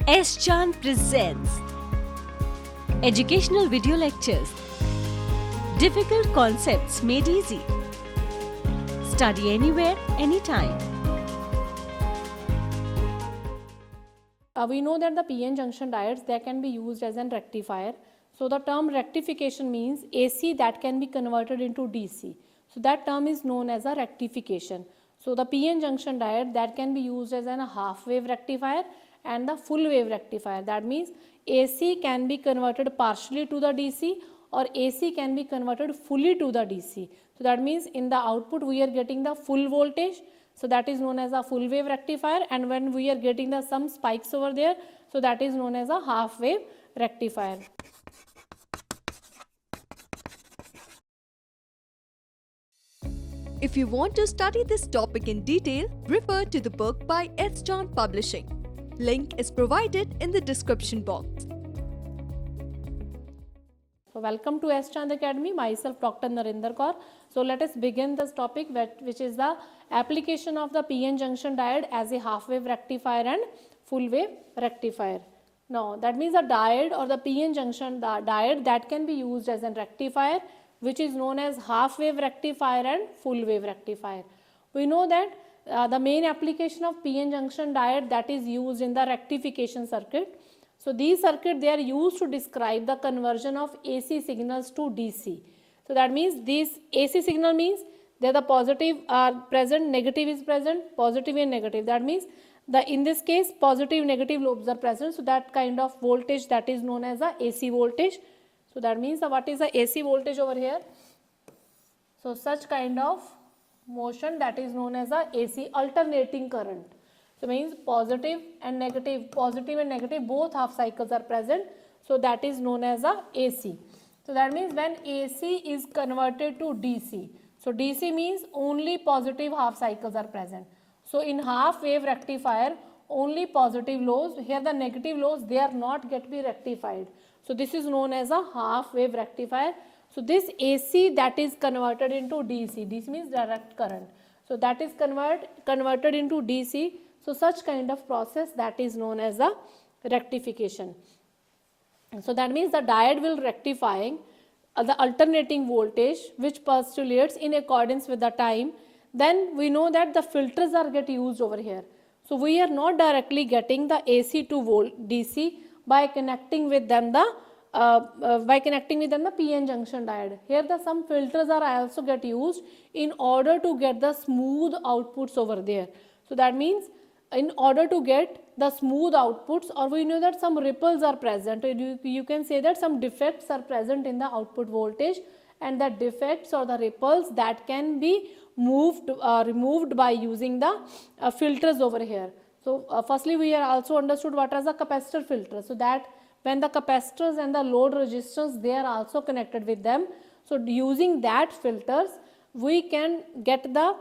S. Chan presents educational video lectures. Difficult concepts made easy. Study anywhere, anytime. We know that the p-n junction diodes, they can be used as a rectifier. So the term rectification means AC that can be converted into DC. So that term is known as a rectification. So the p-n junction diode that can be used as a half wave rectifier and the full wave rectifier. That means AC can be converted partially to the DC or AC can be converted fully to the DC. So that means in the output we are getting the full voltage. So that is known as a full wave rectifier, and when we are getting the some spikes over there, so that is known as a half wave rectifier. If you want to study this topic in detail, refer to the book by S. Chan Publishing. Link is provided in the description box. So welcome to S. Chan Academy, myself Dr. Narinder Kaur. So let us begin this topic, which is the application of the p-n junction diode as a half wave rectifier and full wave rectifier. Now that means a diode or the p-n junction diode that can be used as a rectifier, which is known as half wave rectifier and full wave rectifier. We know that the main application of p-n junction diode that is used in the rectification circuit. So these circuits, they are used to describe the conversion of AC signals to DC. So that means this AC signal means that the positive are present, negative is present, positive and negative. That means in this case positive negative lobes are present. So that kind of voltage that is known as a AC voltage. So that means what is the AC voltage over here? So such kind of motion that is known as a AC alternating current. So means positive and negative both half cycles are present. So that is known as a AC. So that means when AC is converted to DC. So DC means only positive half cycles are present. So in half wave rectifier only positive lows, here the negative lows they are not get be rectified. So this is known as a half wave rectifier. So this AC that is converted into DC. DC means direct current. So that is converted into DC. So such kind of process that is known as a rectification. So that means the diode will rectifying the alternating voltage which postulates in accordance with the time. Then we know that the filters are get used over here. So we are not directly getting the AC to DC by connecting with them the p-n junction diode. Here the some filters are also get used in order to get the smooth outputs over there. So that means in order to get the smooth outputs, or we know that some ripples are present, you can say that some defects are present in the output voltage, and the defects or the ripples that can be removed by using the filters over here. So firstly we are also understood what is a capacitor filter. So that when the capacitors and the load resistance they are also connected with them, so using that filters we can get the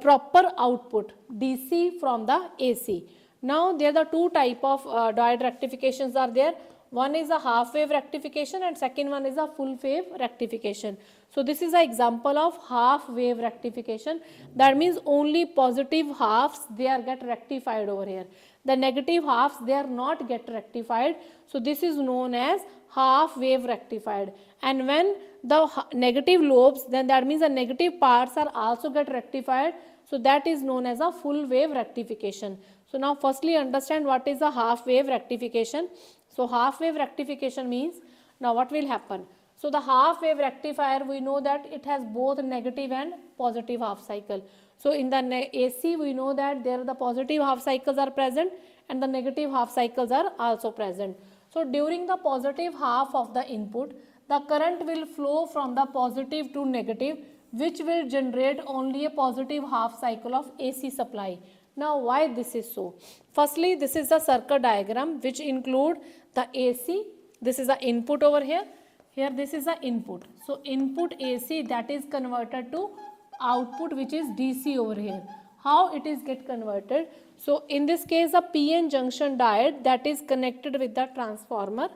proper output DC from the AC. Now there are two type of diode rectifications are there. One is a half wave rectification and second one is a full wave rectification. So this is an example of half wave rectification. That means only positive halves they are get rectified over here. The negative halves they are not get rectified. So this is known as half wave rectified. And when the negative lobes, then that means the negative parts are also get rectified. So that is known as a full wave rectification. So now firstly understand what is a half wave rectification. So half wave rectification means, now what will happen? So the half wave rectifier we know that it has both negative and positive half cycle. So in the AC we know that there the positive half cycles are present and the negative half cycles are also present. So during the positive half of the input, the current will flow from the positive to negative, which will generate only a positive half cycle of AC supply. Now why this is so? Firstly, this is a circuit diagram which include the AC. This is the input over here. Here this is the input. So input AC that is converted to output which is DC over here. How it is get converted? So in this case a p-n junction diode that is connected with the transformer.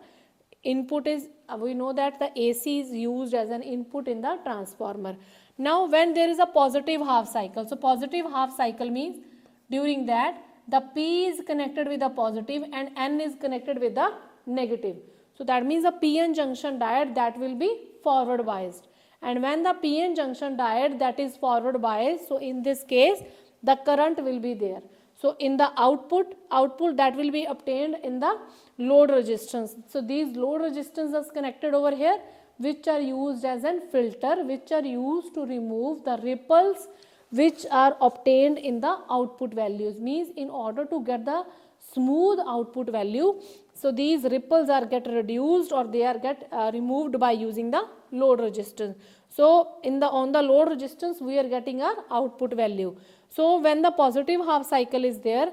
Input is, we know that the AC is used as an input in the transformer. Now when there is a positive half cycle, so positive half cycle means during that the P is connected with the positive and N is connected with the negative. So that means the PN junction diode that will be forward biased. And when the PN junction diode that is forward biased, so in this case the current will be there. So in the output that will be obtained in the load resistance. So these load resistances connected over here, which are used as a filter, which are used to remove the ripples which are obtained in the output values. Means in order to get the smooth output value, so these ripples are get reduced or they are get removed by using the load resistance. So on the load resistance we are getting our output value. So when the positive half cycle is there,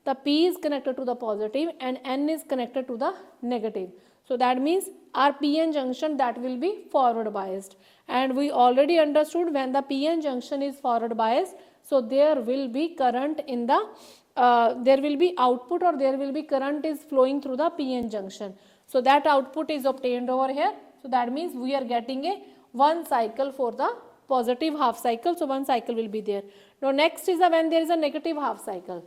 the P is connected to the positive and N is connected to the negative. So that means our PN junction that will be forward biased, and we already understood when the PN junction is forward biased, so there will be current in the there will be output or there will be current is flowing through the PN junction. So that output is obtained over here. So that means we are getting a one cycle for the positive half cycle. So one cycle will be there. Now next is when there is a negative half cycle.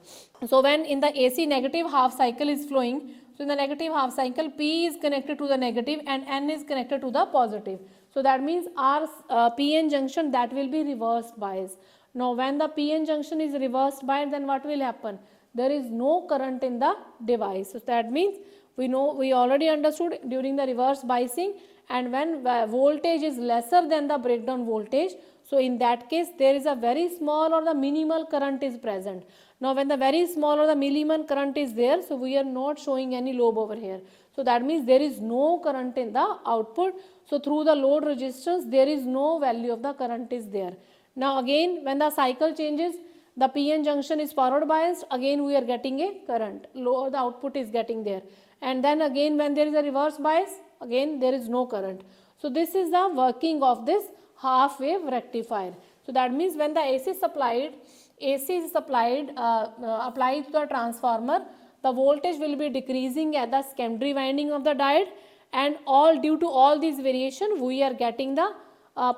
So when in the AC negative half cycle is flowing, so in the negative half cycle P is connected to the negative and N is connected to the positive. So that means our PN junction that will be reverse bias. Now when the PN junction is reversed bias, then what will happen? There is no current in the device. So that means we already understood during the reverse biasing, and when voltage is lesser than the breakdown voltage, so in that case there is a very small or the minimal current is present. Now when the very small or the minimal current is there, so we are not showing any lobe over here. So that means there is no current in the output. So through the load resistance there is no value of the current is there. Now again when the cycle changes, the PN junction is forward biased, again we are getting a current, the output is getting there. And then again when there is a reverse bias, again there is no current. So this is the working of this half wave rectifier. So that means when the AC is applied applied to the transformer, the voltage will be decreasing at the secondary winding of the diode, and all due to all these variation we are getting the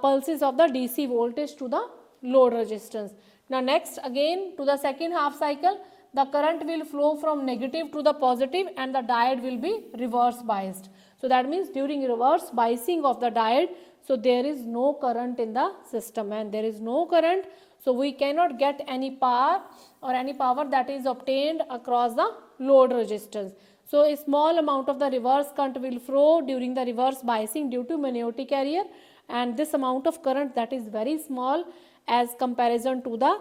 pulses of the DC voltage to the load resistance. Now next again to the second half cycle, the current will flow from negative to the positive and the diode will be reverse biased. So that means during reverse biasing of the diode, so there is no current in the system, and there is no current, so we cannot get any power or any power that is obtained across the load resistance. So a small amount of the reverse current will flow during the reverse biasing due to magnetic carrier, and this amount of current that is very small as comparison to the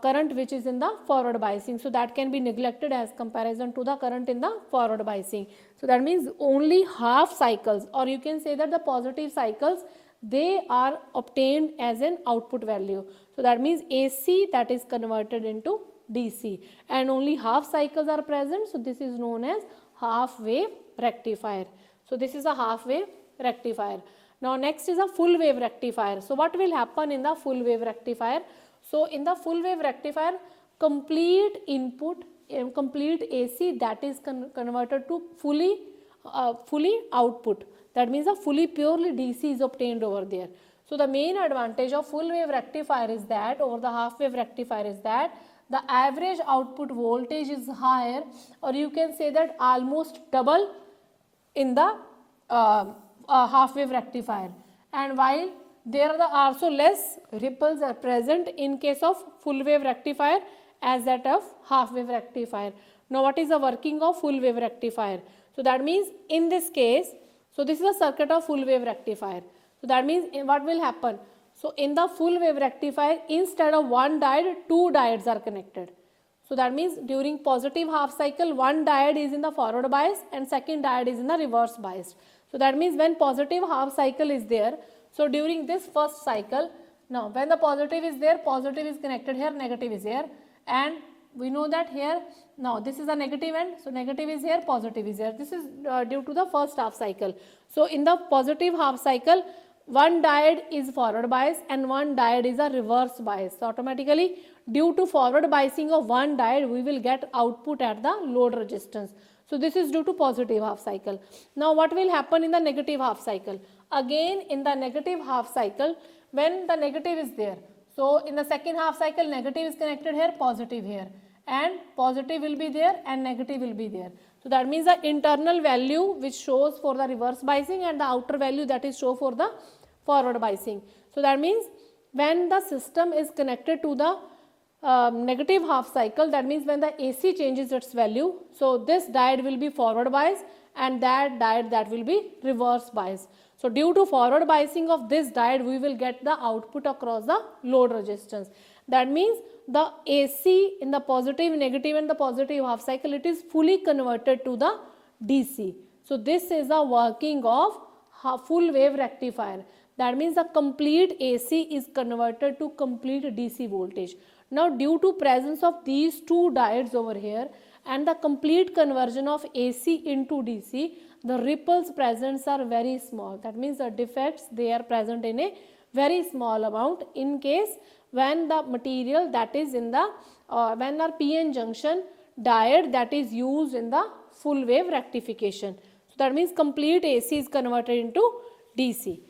current which is in the forward biasing. So that can be neglected as comparison to the current in the forward biasing. So that means only half cycles, or you can say that the positive cycles, they are obtained as an output value. So that means AC that is converted into DC, and only half cycles are present. So this is known as half wave rectifier. So this is a half wave rectifier. Now next is a full wave rectifier. So what will happen in the full wave rectifier? So in the full wave rectifier, complete input, complete AC that is converted to fully output. That means a fully purely DC is obtained over there. So the main advantage of full wave rectifier is that over the half wave rectifier is that the average output voltage is higher, or you can say that almost double in the half wave rectifier, and while there are also less ripples are present in case of full wave rectifier as that of half wave rectifier. Now what is the working of full wave rectifier? So that means in this case, so this is a circuit of full wave rectifier. So that means what will happen? So in the full wave rectifier, instead of one diode, two diodes are connected. So that means during positive half cycle, one diode is in the forward bias and second diode is in the reverse bias. So that means when positive half cycle is there, so during this first cycle, now when the positive is there, positive is connected here, negative is here, and we know that here, now this is a negative end, so negative is here, positive is here. This is due to the first half cycle. So in the positive half cycle, one diode is forward bias and one diode is a reverse bias. So automatically due to forward biasing of one diode, we will get output at the load resistance. So this is due to positive half cycle. Now what will happen in the negative half cycle? Again in the negative half cycle, when the negative is there, so in the second half cycle negative is connected here, positive here, and positive will be there and negative will be there. So that means the internal value which shows for the reverse biasing and the outer value that is show for the forward biasing. So that means when the system is connected to the negative half cycle, that means when the AC changes its value, so this diode will be forward biased and that diode that will be reverse biased. So due to forward biasing of this diode, we will get the output across the load resistance. That means the AC in the positive, negative and the positive half cycle, it is fully converted to the DC. So this is the working of full wave rectifier. That means the complete AC is converted to complete DC voltage. Now due to presence of these two diodes over here and the complete conversion of AC into DC, the ripples present are very small. That means the defects, they are present in a very small amount in case when the material that is in the when our PN junction diode that is used in the full wave rectification. So that means complete AC is converted into DC.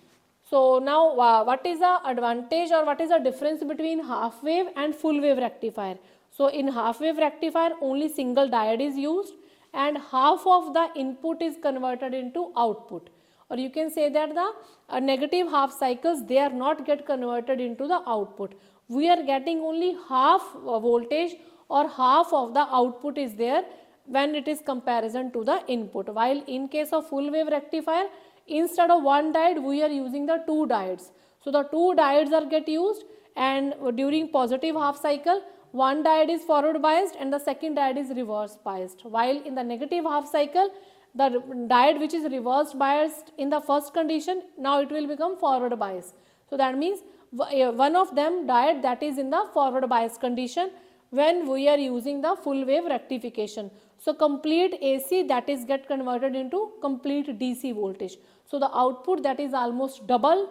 So now what is the advantage or what is the difference between half wave and full wave rectifier? So in half wave rectifier only single diode is used and half of the input is converted into output, or you can say that the negative half cycles, they are not get converted into the output. We are getting only half voltage or half of the output is there when it is comparison to the input, while in case of full wave rectifier, instead of one diode we are using the two diodes. So the two diodes are get used and during positive half cycle one diode is forward biased and the second diode is reverse biased, while in the negative half cycle the diode which is reverse biased in the first condition, now it will become forward biased. So that means one of them diode that is in the forward bias condition when we are using the full wave rectification. So complete AC that is get converted into complete DC voltage. So the output that is almost double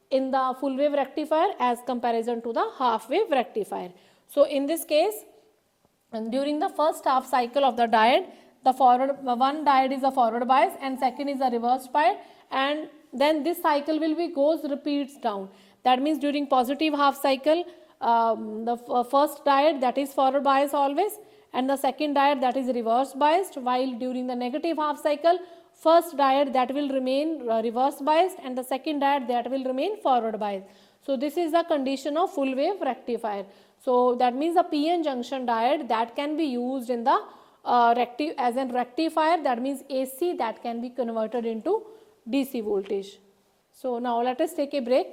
in the full wave rectifier as comparison to the half wave rectifier. So in this case, during the first half cycle of the diode, the forward one diode is a forward bias and second is a reverse bias, and then this cycle will be goes repeats down. That means during positive half cycle, the first diode that is forward bias always and the second diode that is reverse biased, while during the negative half cycle, first diode that will remain reverse biased and the second diode that will remain forward biased. So this is the condition of full wave rectifier. So that means the PN junction diode that can be used in the as a rectifier, that means AC that can be converted into DC voltage. So now let us take a break.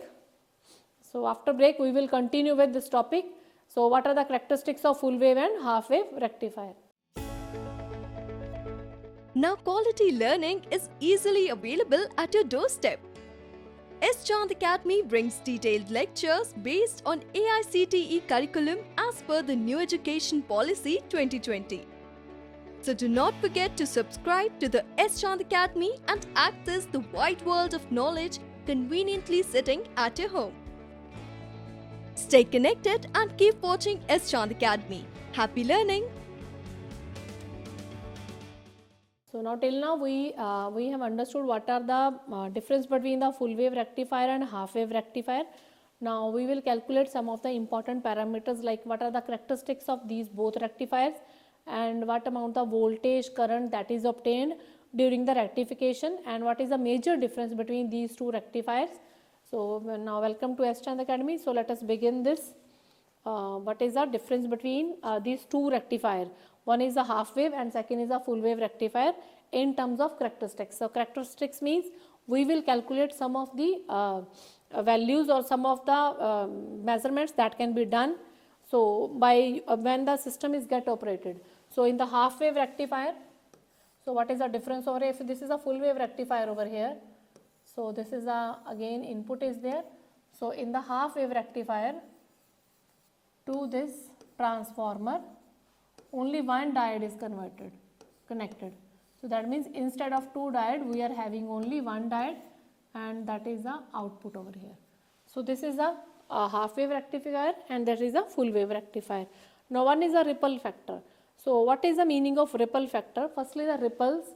So after break we will continue with this topic. So what are the characteristics of full wave and half wave rectifier? Now quality learning is easily available at your doorstep. S. Chand Academy brings detailed lectures based on AICTE curriculum as per the New Education Policy 2020. So do not forget to subscribe to the S. Chand Academy and access the wide world of knowledge conveniently sitting at your home. Stay connected and keep watching S. Chand Academy. Happy learning! So now till now we have understood what are the difference between the full wave rectifier and half wave rectifier. Now we will calculate some of the important parameters like what are the characteristics of these both rectifiers and what amount of voltage current that is obtained during the rectification and what is the major difference between these two rectifiers. So now welcome to S. Chand Academy. So let us begin this. What is the difference between these two rectifiers? One is a half wave and second is a full wave rectifier in terms of characteristics. So characteristics means we will calculate some of the values or some of the measurements that can be done. So by when the system is get operated. So in the half wave rectifier, so what is the difference over here? If this is a full wave rectifier over here, so this is a again input is there. So in the half wave rectifier to this transformer, only one diode is connected. So that means instead of two diode we are having only one diode and that is the output over here. So this is a half wave rectifier and that is a full wave rectifier. Now one is a ripple factor. So what is the meaning of ripple factor? Firstly the ripples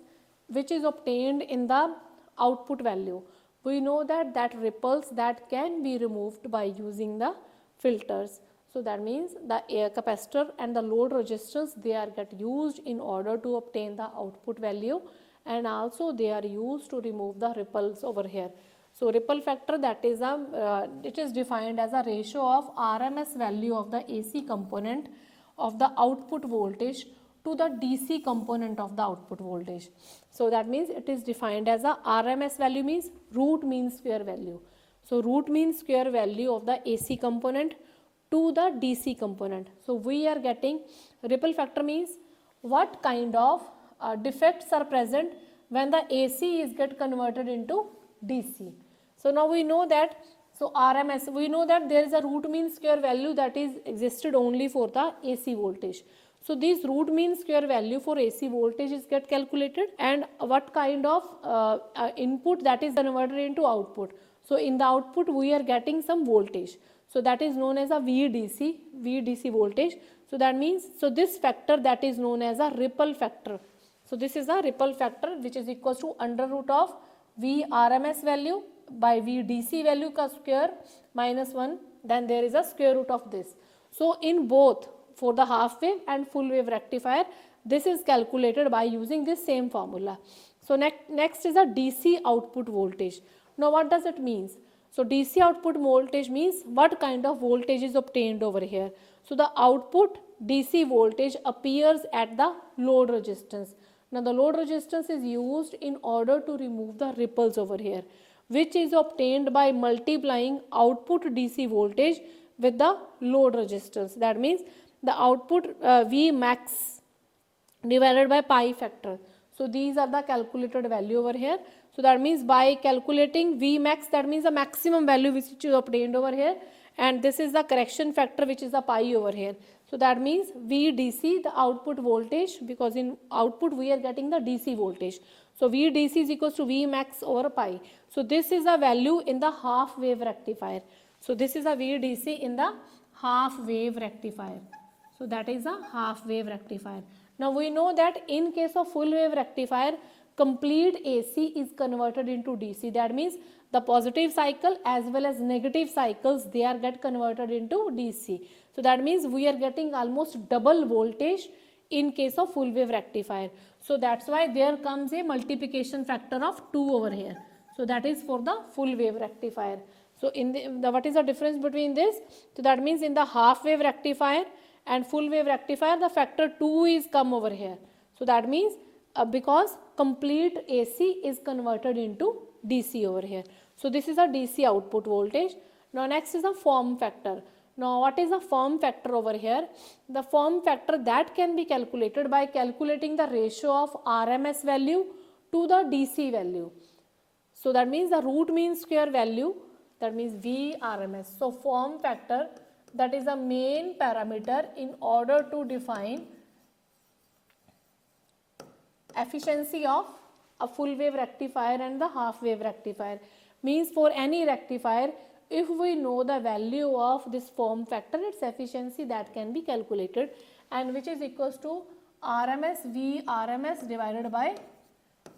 which is obtained in the output value. We know that ripples that can be removed by using the filters. So that means the capacitor and the load resistance, they are get used in order to obtain the output value, and also they are used to remove the ripples over here. So ripple factor, that is it is defined as a ratio of RMS value of the AC component of the output voltage to the DC component of the output voltage. So that means it is defined as a RMS value, means root mean square value. So root mean square value of the AC component to the DC component. So we are getting ripple factor means what kind of defects are present when the AC is get converted into DC. So now we know that, so RMS, we know that there is a root mean square value that is existed only for the AC voltage. So this root mean square value for AC voltage is get calculated, and what kind of input that is converted into output. So in the output we are getting some voltage. So that is known as a VDC voltage. So that means, so this factor that is known as a ripple factor. So this is a ripple factor which is equals to under root of V RMS value by VDC value ka square minus 1, then there is a square root of this. So in both, for the half wave and full wave rectifier, this is calculated by using this same formula. So next is a DC output voltage. Now what does it mean? So DC output voltage means what kind of voltage is obtained over here. So the output DC voltage appears at the load resistance. Now the load resistance is used in order to remove the ripples over here, which is obtained by multiplying output DC voltage with the load resistance. That means the output V max divided by pi factor. So these are the calculated value over here. So that means by calculating V max, that means the maximum value which is obtained over here, and this is the correction factor which is the pi over here. So that means VDC, the output voltage, because in output we are getting the DC voltage. So VDC is equals to V max over pi. So this is a value in the half wave rectifier. So this is a VDC in the half wave rectifier. So that is a half wave rectifier. Now we know that in case of full wave rectifier, complete AC is converted into DC. That means the positive cycle as well as negative cycles, they are get converted into DC. So that means we are getting almost double voltage in case of full wave rectifier. So that's why there comes a multiplication factor of 2 over here. So that is for the full wave rectifier. So in the what is the difference between this? So that means in the half wave rectifier and full wave rectifier, the factor 2 is come over here. So that means because complete AC is converted into DC over here. So this is a DC output voltage. Now next is a form factor. Now what is a form factor over here? The form factor that can be calculated by calculating the ratio of RMS value to the DC value. So that means the root mean square value, that means V RMS. So form factor, that is a main parameter in order to define efficiency of a full wave rectifier and the half wave rectifier. Means for any rectifier, if we know the value of this form factor, its efficiency that can be calculated, and which is equals to RMS V RMS divided by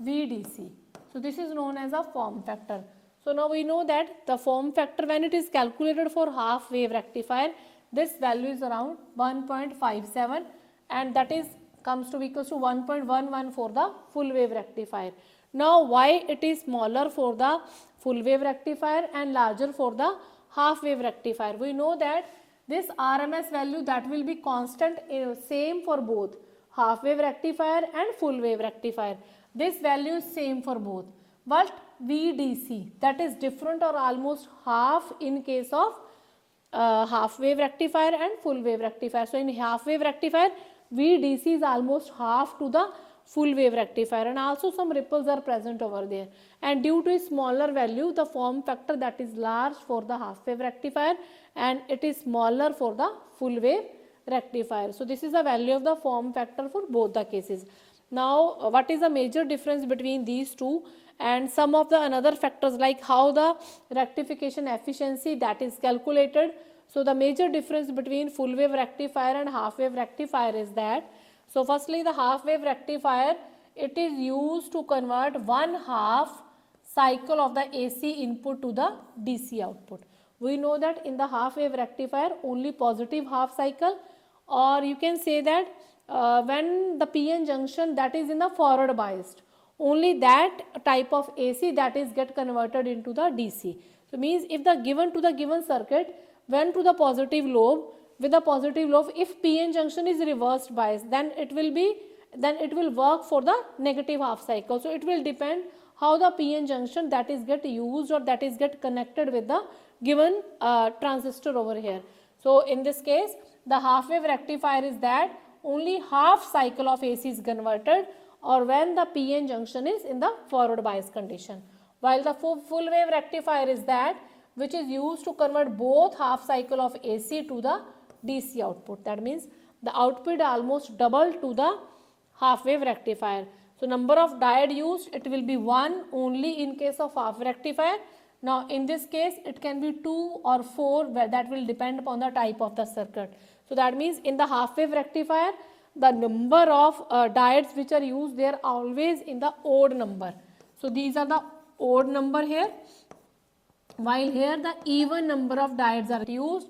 VDC. So this is known as a form factor. So now we know that the form factor, when it is calculated for half wave rectifier, this value is around 1.57, and that is comes to be equals to 1.11 for the full wave rectifier. Now why it is smaller for the full wave rectifier and larger for the half wave rectifier? We know that this RMS value that will be constant, same for both half wave rectifier and full wave rectifier. This value is same for both. But VDC, that is different or almost half in case of half wave rectifier and full wave rectifier. So in half wave rectifier, VDC is almost half to the full wave rectifier, and also some ripples are present over there. And due to a smaller value, the form factor that is large for the half wave rectifier and it is smaller for the full wave rectifier. So this is the value of the form factor for both the cases. Now what is the major difference between these two, and some of the another factors like how the rectification efficiency that is calculated. So the major difference between full wave rectifier and half wave rectifier is that, so firstly the half wave rectifier, it is used to convert 1/2 cycle of the AC input to the DC output. We know that in the half wave rectifier only positive half cycle, or you can say that when the PN junction that is in the forward biased, only that type of AC that is get converted into the DC. So means if the given circuit went to the positive lobe, with the positive lobe, if PN junction is reversed bias, then it will work for the negative half cycle. So it will depend how the PN junction that is get used or that is get connected with the given transistor over here. So in this case, the half wave rectifier is that only half cycle of AC is converted, or when the PN junction is in the forward bias condition. While the full wave rectifier is that which is used to convert both half cycle of AC to the DC output. That means the output almost double to the half wave rectifier. So number of diode used, it will be 1 only in case of half rectifier. Now in this case it can be 2 or 4, where that will depend upon the type of the circuit. So that means in the half wave rectifier, the number of diodes which are used, they are always in the odd number. So these are the odd number here, while here the even number of diodes are used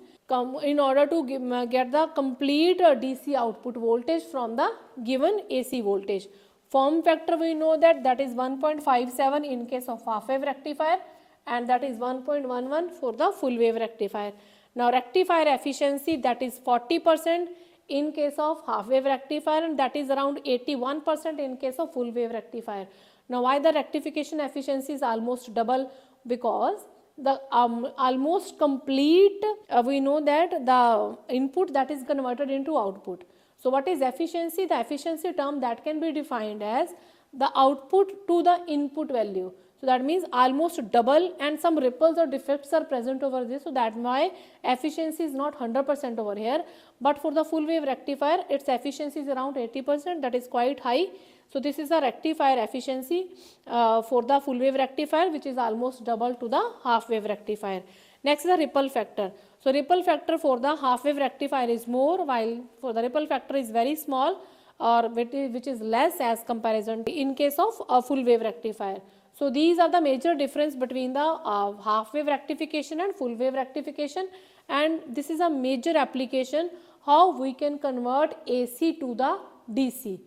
in order to get the complete DC output voltage from the given AC voltage. Form factor we know that is 1.57 in case of half wave rectifier, and that is 1.11 for the full wave rectifier. Now rectifier efficiency, that is 40% in case of half wave rectifier, and that is around 81% in case of full wave rectifier. Now why the rectification efficiency is almost double? Because the almost complete we know that the input that is converted into output. So what is efficiency? The efficiency term that can be defined as the output to the input value. So that means almost double, and some ripples or defects are present over this. So that's why efficiency is not 100% over here. But for the full wave rectifier, its efficiency is around 80%. That is quite high. So this is a rectifier efficiency for the full wave rectifier, which is almost double to the half wave rectifier. Next is the ripple factor. So ripple factor for the half wave rectifier is more, while for the ripple factor is very small, or which is less as comparison in case of a full wave rectifier. So these are the major difference between the half wave rectification and full wave rectification, and this is a major application how we can convert AC to the DC.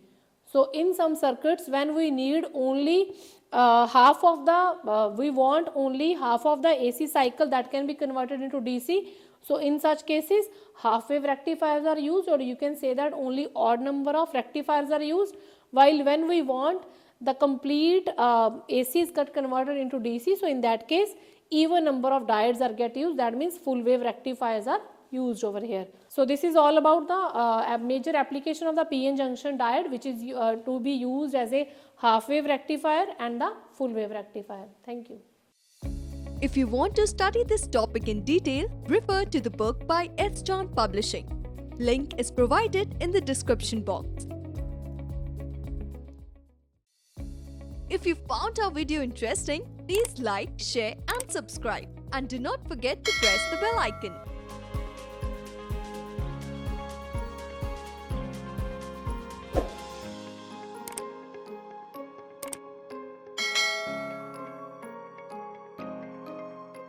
So in some circuits, when we need only half of the we want only half of the AC cycle that can be converted into DC. So in such cases, half wave rectifiers are used, or you can say that only odd number of rectifiers are used, while when we want the complete AC is got converted into DC, so in that case even number of diodes are get used. That means full wave rectifiers are used over here. So this is all about the major application of the PN junction diode, which is to be used as a half wave rectifier and the full wave rectifier. Thank you. If you want to study this topic in detail, refer to the book by S. John Publishing. Link is provided in the description box. If you found our video interesting, please like, share and subscribe. And do not forget to press the bell icon.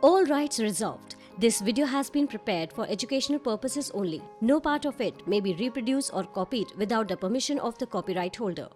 All rights reserved. This video has been prepared for educational purposes only. No part of it may be reproduced or copied without the permission of the copyright holder.